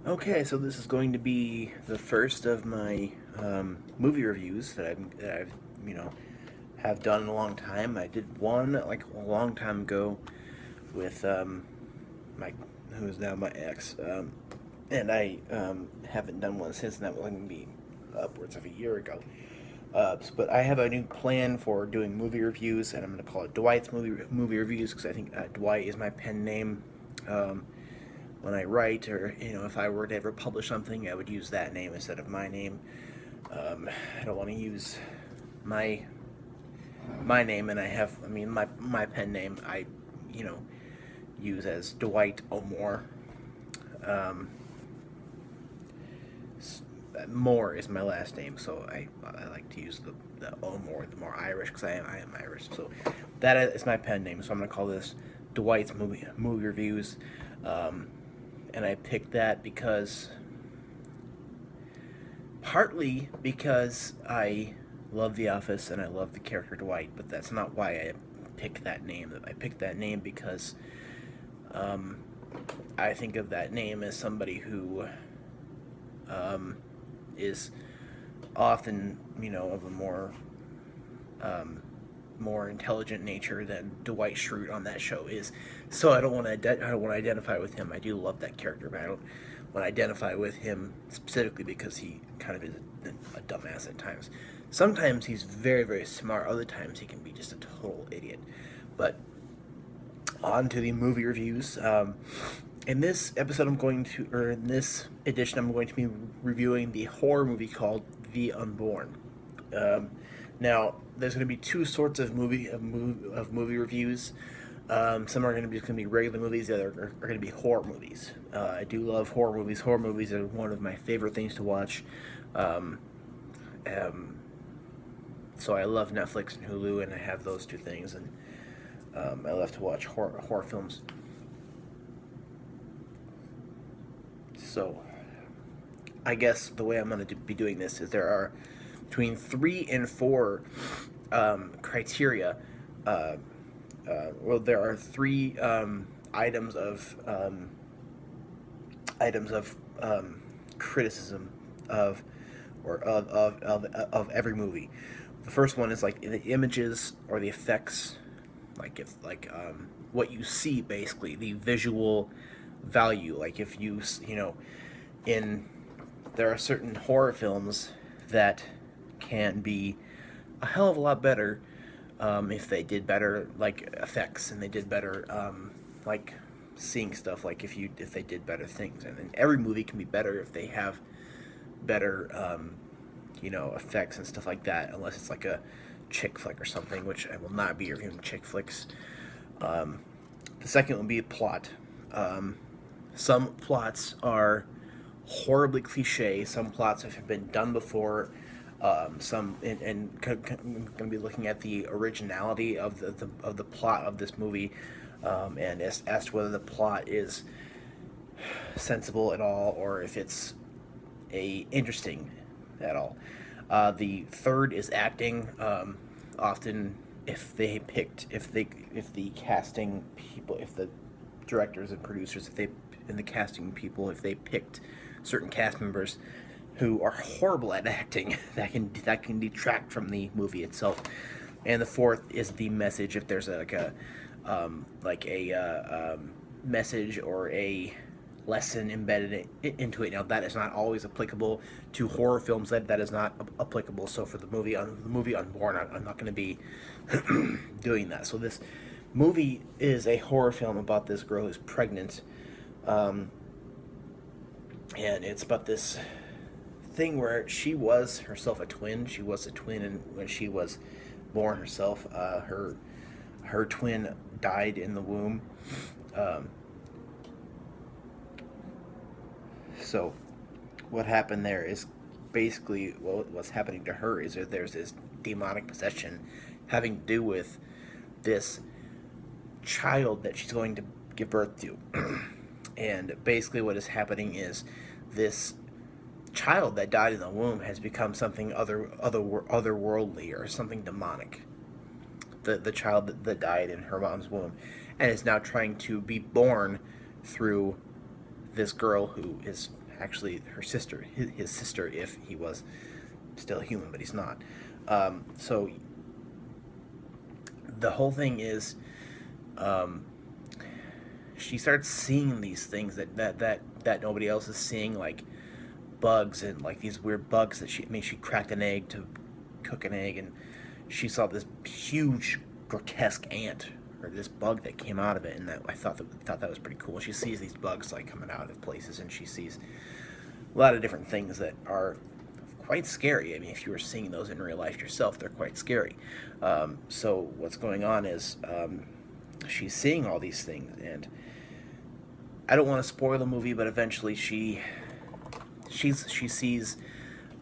Okay, so this is going to be the first of my movie reviews that I've you know have done in a long time. I did one like a long time ago with my who is now my ex, and I haven't done one since. And that was going to be upwards of a year ago. But I have a new plan for doing movie reviews, and I'm going to call it Dwight's movie reviews because I think Dwight is my pen name. Um, when I write, or if I were to ever publish something, I would use that name instead of my name. I don't want to use my my name, and my pen name I you know use as Dwight O'More. Um, Moore is my last name, so I like to use the O'More, the more Irish, because I am Irish. So that is my pen name. So I'm gonna call this Dwight's movie reviews, um, and I picked that because partly because I love The Office and I love the character Dwight, but that's not why I picked that name. I picked that name because um, I think of that name as somebody who um, is often, of a um, more intelligent nature than Dwight Schrute on that show is. So I don't want to identify with him. I do love that character, but I don't want to identify with him specifically because he kind of is a dumbass at times. Sometimes he's very very smart. Other times he can be just a total idiot. But on to the movie reviews. In this episode, in this edition, I'm going to be reviewing the horror movie called The Unborn. Um, Now, there's going to be two sorts of movie reviews. Some are going to be regular movies. The other are going to be horror movies. I do love horror movies. Horror movies are one of my favorite things to watch. Um, um, so I love Netflix and Hulu, and I have those two things. And I love to watch horror films. So I guess the way I'm going to be doing this is there are between 3 and 4 criteria. Uh, there are three items of criticism of of every movie. The first one is like the images or the effects, like if like what you see, basically the visual value. Like if in there are certain horror films that can be a hell of a lot better if they did better like effects, and they did better like seeing stuff, like if they did better things. And then every movie can be better if they have better effects and stuff like that, unless it's like a chick flick or something, which I will not be reviewing chick flicks. um, the second would be plot. um, some plots are horribly cliche. Some plots have been done before. Some and going to be looking at the originality of the plot of this movie, and as to whether the plot is sensible at all, or if it's a interesting at all. The third is acting. Often, if the casting people, if the directors and producers, if they and the casting people, if they picked certain cast members who are horrible at acting, that can detract from the movie itself. And the fourth is the message. If there's like a message or a lesson embedded into it. Now that is not always applicable to horror films. That is not applicable. So for the movie Unborn, I'm not going to be doing that. So this movie is a horror film about this girl who's pregnant, um, and it's about this thing where she was herself a twin. She was a twin, and when she was born herself, her twin died in the womb. Um, so what happened there is basically what's happening to her is that there's this demonic possession having to do with this child that she's going to give birth to. And basically what is happening is this child that died in the womb has become something otherworldly, or something demonic. The child that died in her mom's womb, and is now trying to be born through this girl who is actually her sister, his sister, if he was still human, but he's not. So the whole thing is, um, she starts seeing these things that nobody else is seeing, like bugs and like these weird bugs that she cracked an egg to cook an egg, and she saw this huge grotesque ant or this bug that came out of it, and that I thought that was pretty cool. She sees these bugs like coming out of places, and she sees a lot of different things that are quite scary. I mean, if you were seeing those in real life yourself, they're quite scary. So what's going on is, she's seeing all these things, and I don't want to spoil the movie, but eventually she sees,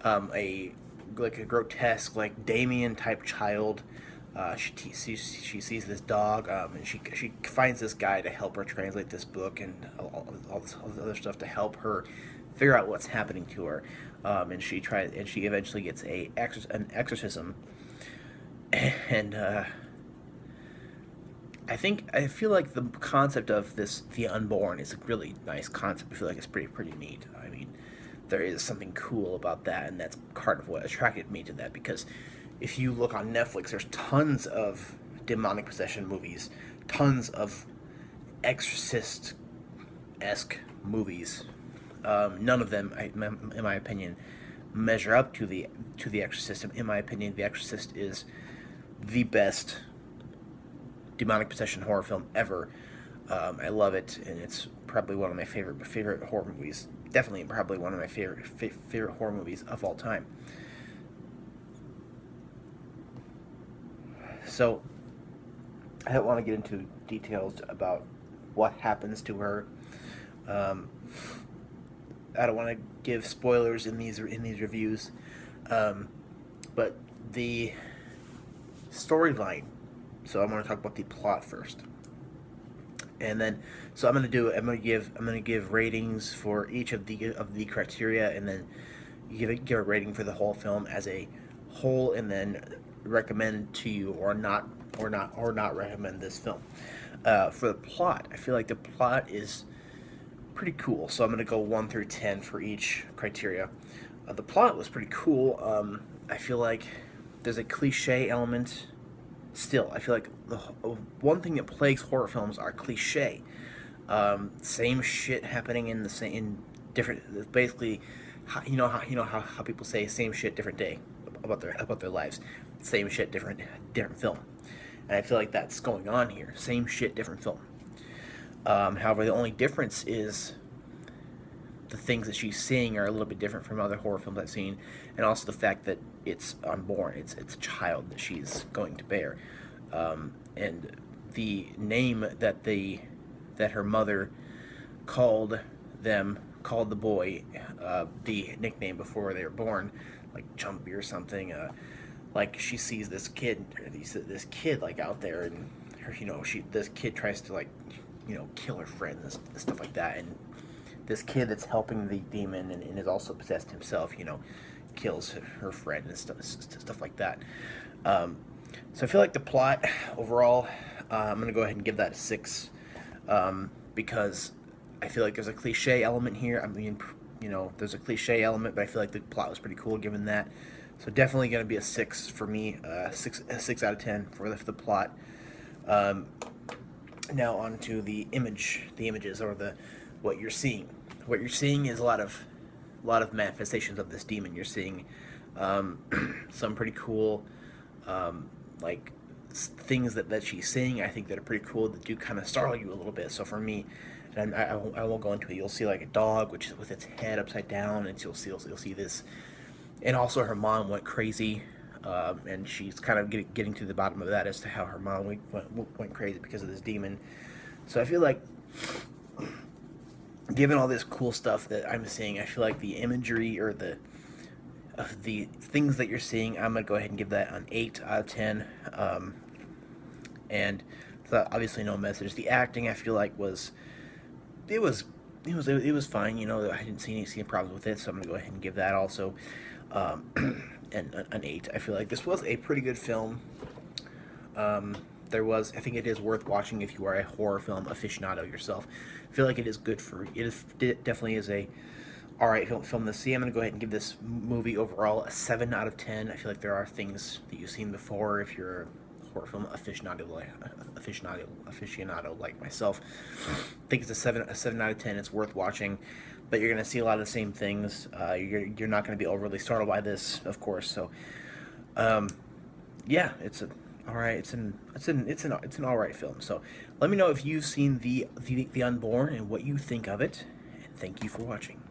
a like a grotesque, like Damien type child. She sees this dog, and she finds this guy to help her translate this book and all this other stuff to help her figure out what's happening to her. And she eventually gets an exorcism, and I feel like the concept of the Unborn is a really nice concept. I feel like it's pretty neat. I mean, there is something cool about that, and that's part of what attracted me to that. Because if you look on Netflix, there's tons of demonic possession movies, tons of exorcist esque movies. None of them, in my opinion, measure up to the Exorcist. In my opinion, The Exorcist is the best demonic possession horror film ever. I love it, and it's probably one of my favorite horror movies. Definitely, probably one of my favorite horror movies of all time. So, I don't want to get into details about what happens to her. Um, I don't want to give spoilers in these reviews, but the storyline. So I'm going to talk about the plot first, and then so I'm going to give ratings for each of the criteria, and then give a rating for the whole film as a whole, and then recommend to you or not recommend this film. For the plot, I feel like the plot is pretty cool. So I'm going to go 1 through 10 for each criteria. The plot was pretty cool. I feel like there's a cliche element. Still, I feel like the one thing that plagues horror films are cliche. Same shit happening in different. Basically, how people say same shit, different day about their lives. Same shit, different film. And I feel like that's going on here. Same shit, different film. However, the only difference is the things that she's seeing are a little bit different from other horror films I've seen, and also the fact that it's unborn. It's a child that she's going to bear, and the name that her mother called the boy, the nickname before they were born, like Jumpy or something. Like she sees this kid like out there, and this kid tries to like kill her friend and stuff like that, and this kid that's helping the demon and is also possessed himself, kills her friend and stuff like that. So I feel like the plot overall, I'm gonna go ahead and give that a 6, because I feel like there's a cliche element here. I mean, there's a cliche element, but I feel like the plot was pretty cool given that. So definitely gonna be a 6 for me, a 6 out of 10 for the plot. Now on to the images, or what you're seeing. What you're seeing is a lot of manifestations of this demon. You're seeing some pretty cool, like things that she's seeing. I think that are pretty cool, that do kind of startle you a little bit. So for me, and I won't go into it. You'll see like a dog, which is with its head upside down, and you'll see this, and also her mom went crazy. And she's kind of getting to the bottom of that as to how her mom went crazy because of this demon. So I feel like, given all this cool stuff that I'm seeing, I feel like the imagery or the things that you're seeing, I'm gonna go ahead and give that an 8 out of 10. And so obviously no message. The acting, I feel like was fine. I didn't see any problems with it, so I'm gonna go ahead and give that also. And an 8. I feel like this was a pretty good film. I think it is worth watching if you are a horror film aficionado yourself. I feel like it is good for, definitely is a all right film to see. I'm going to go ahead and give this movie overall a 7 out of 10. I feel like there are things that you've seen before if you're a horror film aficionado like myself. I think it's a 7 out of 10. It's worth watching, but you're going to see a lot of the same things. You're not going to be overly startled by this, of course. So, um, yeah, it's a all right. It's an all right film. So, let me know if you've seen the Unborn and what you think of it. And thank you for watching.